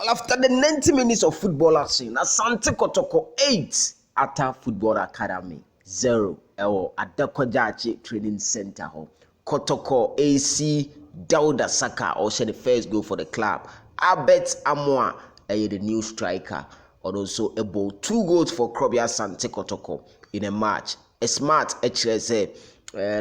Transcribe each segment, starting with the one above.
Well, after the 90 minutes of football action, Asante Kotoko 8 Ata Football Academy 0 Adekojachi Training Center. Kotoko AC Dauda Saka also the first goal for the club. Albert Amoa the new striker. Also about 2 goals for Krobia Asante Kotoko in a match. A smart HSA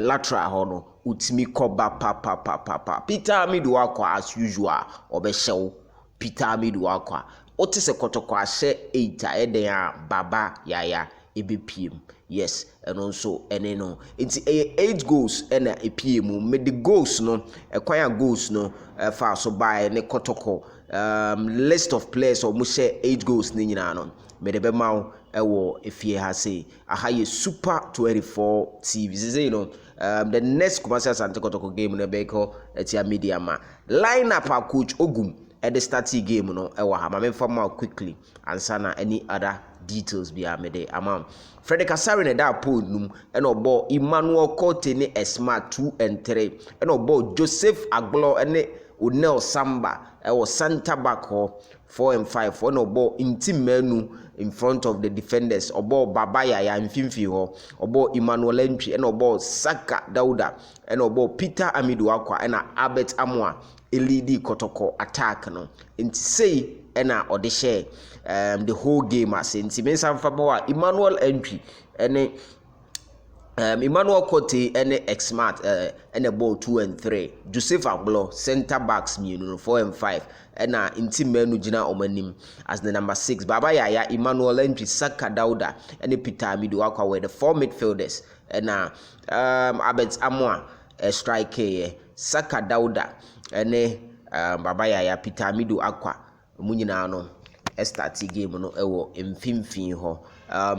lateral hono utimi koba pa Peter Midwakwa as usual obeshew Peter Midwakwa ote se Kotoko ahye 8 eden a baba yaya ebepiem yes and also ene no nti 8 goals ena epiem me the goals no ekwan goals no fa so by ne Kotoko list of players or share 8 goals ni nyina no me de be maw ewo efie ha say aha ye super 24 TV say you know the next commercial Asante Kotoko game no be ko etia media ma line up a coach Ogum at the starting game no ewa ha ma me form quickly and sana any other details be amede amam Frederick Asare ne da pool num and obo Emmanuel Cote ne Smart 2 and 3 and obo Joseph Aglo and Unel Samba was center back 4 and 5 for no ball in team menu in front of the defenders obo Babaya ya mfimfi ho obo Emmanuel Entry and obo Saka Dauda and obo Peter Amidu Akwa and Albert Amoa elidi Kotoko attack no nti say na ode share the whole game as nti mensa mfa Emmanuel Entry and Emmanuel Cote and X-Mart and a ball 2 and 3. Joseph Aglo center backs me 4 and 5 and inti menu jina omanim as the number 6. Baba Yaya Emmanuel Entry Saka Dauda and Peter Amiduakwa were the 4 midfielders and Albert Amoa striker Saka Dauda and Baba Yaya Peter Amiduakwa munyina no start game no ewo mfimfin ho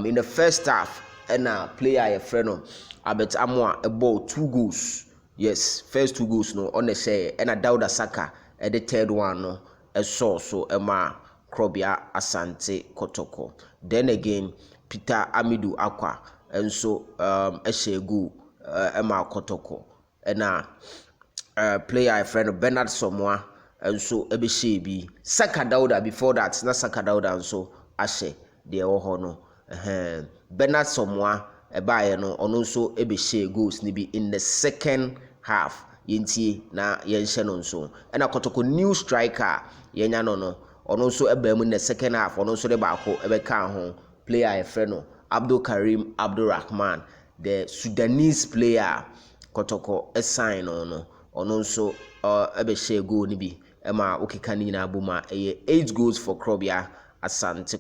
in the first half and player a friend of Albert Amoa about 2 goals. Yes, first 2 goals no on the share and Dauda Saka at the third one no so Emma Krobia Asante Kotoko. Then again Peter Amidu Akwa and so a share goal Emma Kotoko and player a friend of Bernard Somoa and so Ebishebi Saka Dauda before that na Saka Dauda and so Ashe the Ohono. Bernard Somoa ebaye no ono so ebehye goals ni bi in the second half yenti na yenhye no so na Kotoko new striker yenya no ono so eba mu in the second half ono so de baako ebeka ho player e frɛ no Abdul Karim Abdul Rahman the Sudanese player Kotoko sign ono so ebehye goal ni bi ema okeka ni nyina boma 8 goals for Krobia Asante